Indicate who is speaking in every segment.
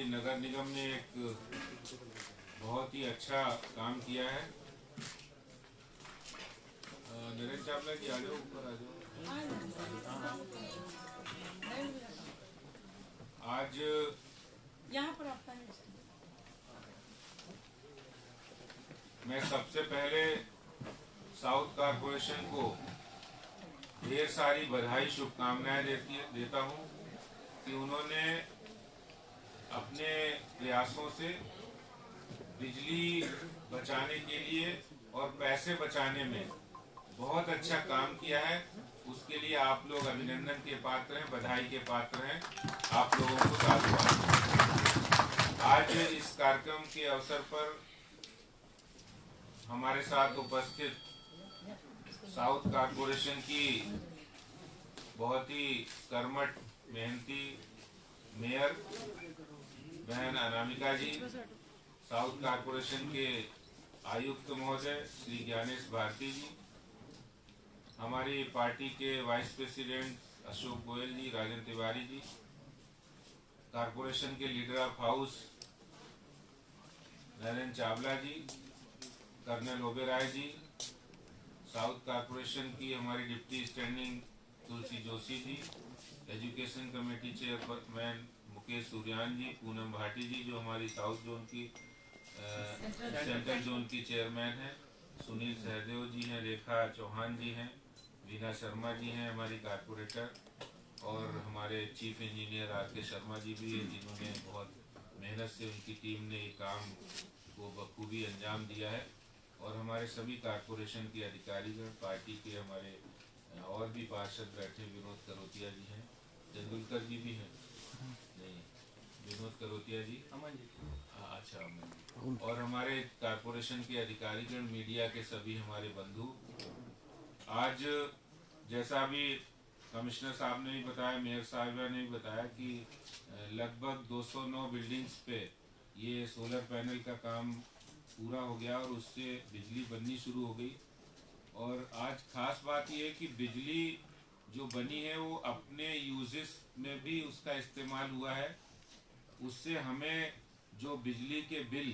Speaker 1: दिल्ली नगर निगम ने एक बहुत ही अच्छा काम किया है। नरेंद्र चावला जी आ जाओ, ऊपर आ जाओ। आज
Speaker 2: यहाँ पर आपका है।
Speaker 1: मैं सबसे पहले साउथ कारपोरेशन को ढेर सारी बधाई शुभकामनाएं देता हूं कि उन्होंने अपने प्रयासों से बिजली बचाने के लिए और पैसे बचाने में बहुत अच्छा काम किया है। उसके लिए आप लोग अभिनंदन के पात्र हैं, बधाई के पात्र हैं। आप लोगों को साधुवाद। आज इस कार्यक्रम के अवसर पर हमारे साथ उपस्थित साउथ कारपोरेशन की बहुत ही कर्मठ मेहनती मेयर बहन अनामिका जी, साउथ कारपोरेशन के आयुक्त महोदय श्री ज्ञानेश भारती जी, हमारी पार्टी के vice president Ashok Goyal ji, Rajan Tiwari ji, corporation के leader of house Narendra Chawla ji, colonel Oberoi ji, south corporation की हमारी deputy standing Tulsi Joshi ji, education committee chairman Mukesh Suryan ji, Poonam Bhati ji जो हमारी साउथ जोन की सेंट्रल जोन की चेयरमैन है, सुनील सहदेव जी हैं, रेखा चौहान जी हैं, वीना शर्मा जी हैं हमारी कारपोरेटर, और हमारे चीफ इंजीनियर आर के शर्मा जी भी हैं जिन्होंने बहुत मेहनत से उनकी टीम ने ये काम को बखूबी अंजाम दिया है। और हमारे सभी कारपोरेशन के अधिकारीगण, पार्टी के हमारे और भी पार्षद बैठे, विनोद करोतिया जी हैं, तेंदुलकर जी भी हैं, नहीं विनोद करोतिया जी, अमन जी, अच्छा अमन जी, और हमारे कारपोरेशन के अधिकारीगण, मीडिया के सभी हमारे बंधु। आज जैसा भी कमिश्नर साहब ने भी बताया, मेयर साहिबा ने भी बताया कि लगभग 209 बिल्डिंग्स पे ये सोलर पैनल का काम पूरा हो गया और उससे बिजली बननी शुरू हो गई। और आज खास बात यह है कि बिजली जो बनी है वो अपने यूजेस में भी उसका इस्तेमाल हुआ है। उससे हमें जो बिजली के बिल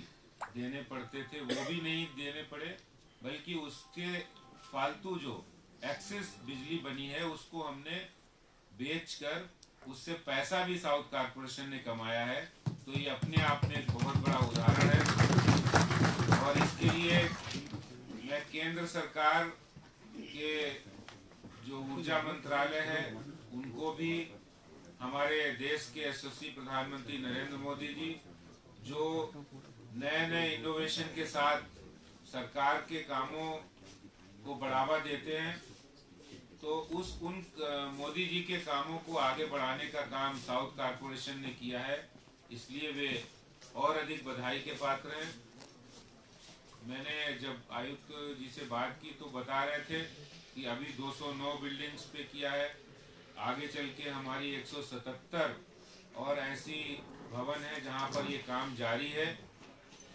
Speaker 1: देने पड़ते थे वो भी नहीं देने पड़े, बल्कि उसके फालतू जो एक्सेस बिजली बनी है उसको हमने बेचकर उससे पैसा भी साउथ कारपोरेशन ने कमाया है। तो ये अपने आप में एक बहुत बड़ा उदाहरण है। और इसके लिए मैं केंद्र सरकार के जो ऊर्जा मंत्रालय है उनको भी, हमारे देश के यशस्वी प्रधानमंत्री नरेंद्र मोदी जी जो नए नए इनोवेशन के साथ सरकार के कामों को बढ़ावा देते हैं, तो उन मोदी जी के कामों को आगे बढ़ाने का काम साउथ कारपोरेशन ने किया है, इसलिए वे और अधिक बधाई के पात्र हैं। मैंने जब आयुक्त जी से बात की तो बता रहे थे कि अभी 209 बिल्डिंग्स पे किया है, आगे चल के हमारी 177 और ऐसी भवन है जहां पर ये काम जारी है,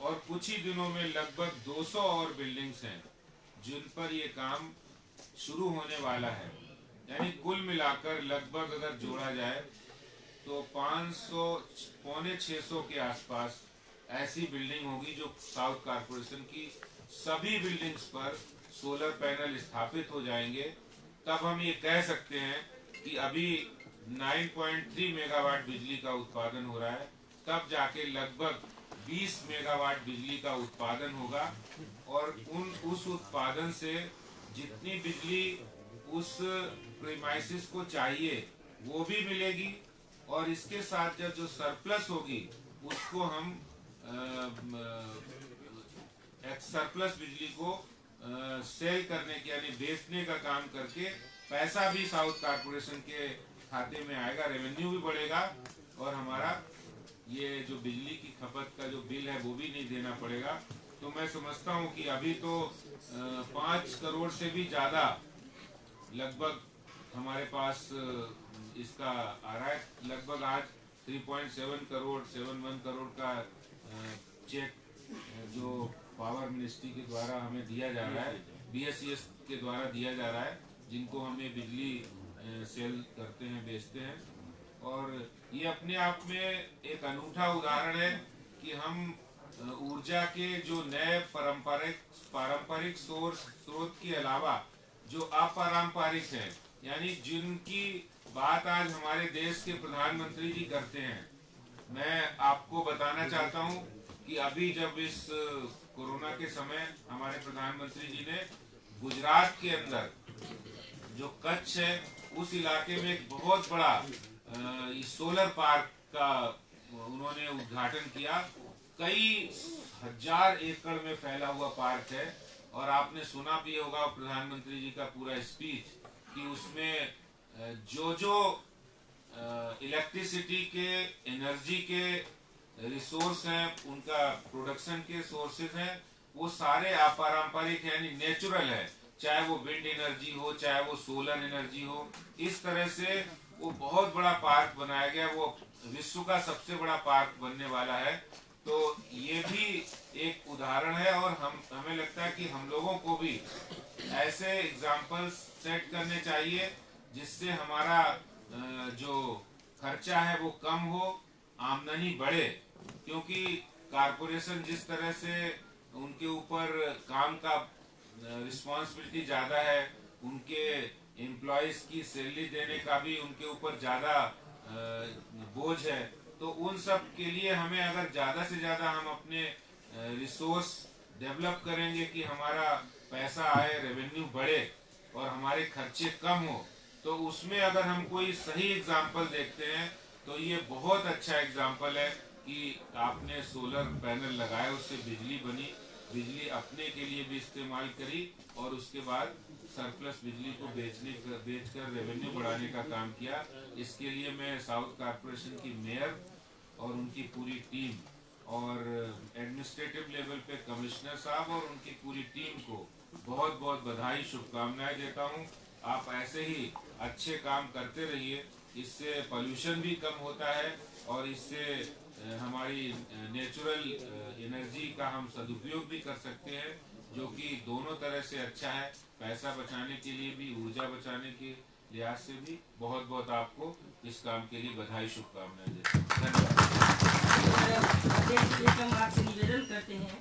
Speaker 1: और कुछ ही दिनों में लगभग 200 और बिल्डिंग्स हैं जिन पर ये काम शुरू होने वाला है। यानी कुल मिलाकर लगभग अगर जोड़ा जाए तो 500 पौने 600 के आसपास ऐसी बिल्डिंग होगी जो साउथ कारपोरेशन की सभी बिल्डिंग्स पर सोलर पैनल स्थापित हो जाएंगे। तब हम ये कह सकते हैं कि अभी 9.3 मेगावाट बिजली का उत्पादन हो रहा है, तब जाके लगभग 20 मेगावाट बिजली का उत्पादन होगा, और उस उत्पादन से जितनी बिजली उस प्रीमाइसिस को चाहिए वो भी मिलेगी, और इसके साथ जब जो सरप्लस होगी उसको हम सरप्लस बिजली को सेल करने के यानी बेचने का काम करके पैसा भी साउथ कारपोरेशन के खाते में आएगा, रेवेन्यू भी बढ़ेगा, और हमारा ये जो बिजली की खपत का जो बिल है वो भी नहीं देना पड़ेगा। तो मैं समझता हूँ कि अभी तो 5 करोड़ से भी ज़्यादा लगभग हमारे पास इसका आ रहा है। लगभग आज 3.7 करोड़ 71 करोड़ का चेक जो पावर मिनिस्ट्री के द्वारा हमें दिया जा रहा है, BSES के द्वारा दिया जा रहा है, जिनको हमें बिजली सेल करते हैं, बेचते हैं। और ये अपने आप में एक अनूठा उदाहरण है कि हम ऊर्जा के जो नए पारंपरिक स्रोत के अलावा जो अपारंपरिक है, यानी जिनकी बात आज हमारे देश के प्रधानमंत्री जी करते हैं। मैं आपको बताना चाहता हूं कि अभी जब इस कोरोना के समय हमारे प्रधानमंत्री जी ने गुजरात के अंदर जो कच्छ है उस इलाके में एक बहुत बड़ा सोलर पार्क का उन्होंने उद्घाटन किया। कई हजार एकड़ में फैला हुआ पार्क है और आपने सुना भी होगा प्रधानमंत्री जी का पूरा स्पीच कि उसमें जो इलेक्ट्रिसिटी के एनर्जी के रिसोर्स हैं, उनका प्रोडक्शन के सोर्सेज हैं, वो सारे अपारंपरिक यानी नेचुरल है। चाहे वो विंड एनर्जी हो, चाहे वो सोलर एनर्जी हो, इस तरह से वो बहुत बड़ा पार्क बनाया गया। वो विश्व का सबसे बड़ा पार्क बनने वाला है। तो ये भी एक उदाहरण है और हमें लगता है कि हम लोगों को भी ऐसे एग्जाम्पल्स सेट करने चाहिए जिससे हमारा जो खर्चा है वो कम हो, आमदनी बढ़े। क्योंकि कारपोरेशन जिस तरह से उनके ऊपर काम का रिस्पॉन्सिबिलिटी ज़्यादा है, उनके एम्प्लॉयज़ की सैलरी देने का भी उनके ऊपर ज़्यादा बोझ है। तो उन सब के लिए हमें अगर ज़्यादा से ज़्यादा हम अपने रिसोर्स डेवलप करेंगे कि हमारा पैसा आए, रेवेन्यू बढ़े और हमारे खर्चे कम हो, तो उसमें अगर हम कोई सही एग्जाम्पल देखते हैं तो ये बहुत अच्छा एग्जाम्पल है कि आपने सोलर पैनल लगाए, उससे बिजली बनी, बिजली अपने के लिए भी इस्तेमाल करी और उसके बाद सरप्लस बिजली को बेचकर रेवेन्यू बढ़ाने का काम किया। इसके लिए मैं साउथ कॉर्पोरेशन की मेयर और उनकी पूरी टीम और एडमिनिस्ट्रेटिव लेवल पे कमिश्नर साहब और उनकी पूरी टीम को बहुत बहुत बधाई, शुभकामनाएं देता हूं। आप ऐसे ही अच्छे काम करते रहिए, इससे पोल्यूशन भी कम होता है और इससे हमारी नेचुरल एनर्जी का हम सदुपयोग भी कर सकते हैं, जो कि दोनों तरह से अच्छा है। पैसा बचाने के लिए भी, ऊर्जा बचाने के लिहाज से भी। बहुत बहुत आपको इस काम के लिए बधाई, शुभकामनाएं देते हैं। धन्यवाद।
Speaker 2: हम आपसे निवेदन करते हैं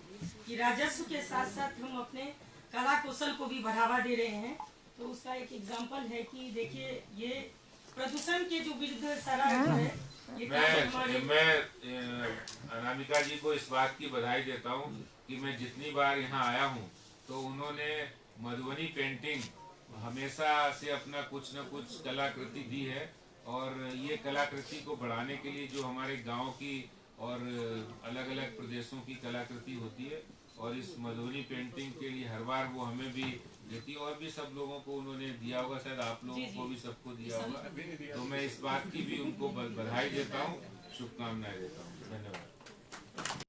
Speaker 2: कि राजस्व के साथ साथ हम अपने कला कौशल को भी बढ़ावा दे रहे हैं। तो उसका एक एग्जाम्पल है कि देखिए ये प्रदूषण के जो विरुद्ध सारा है,
Speaker 1: मैं अनामिका जी को इस बात की बधाई देता हूँ कि मैं जितनी बार यहाँ आया हूँ तो उन्होंने मधुबनी पेंटिंग हमेशा से अपना कुछ न कुछ कलाकृति दी है। और ये कलाकृति को बढ़ाने के लिए जो हमारे गांव की और अलग अलग प्रदेशों की कलाकृति होती है, और इस मधुबनी पेंटिंग के लिए हर बार वो हमें भी देती, और भी सब लोगों को उन्होंने दिया होगा, शायद आप लोगों को भी सबको दिया होगा। तो मैं इस बात की भी उनको बधाई देता हूँ, शुभकामनाएं देता हूँ। धन्यवाद।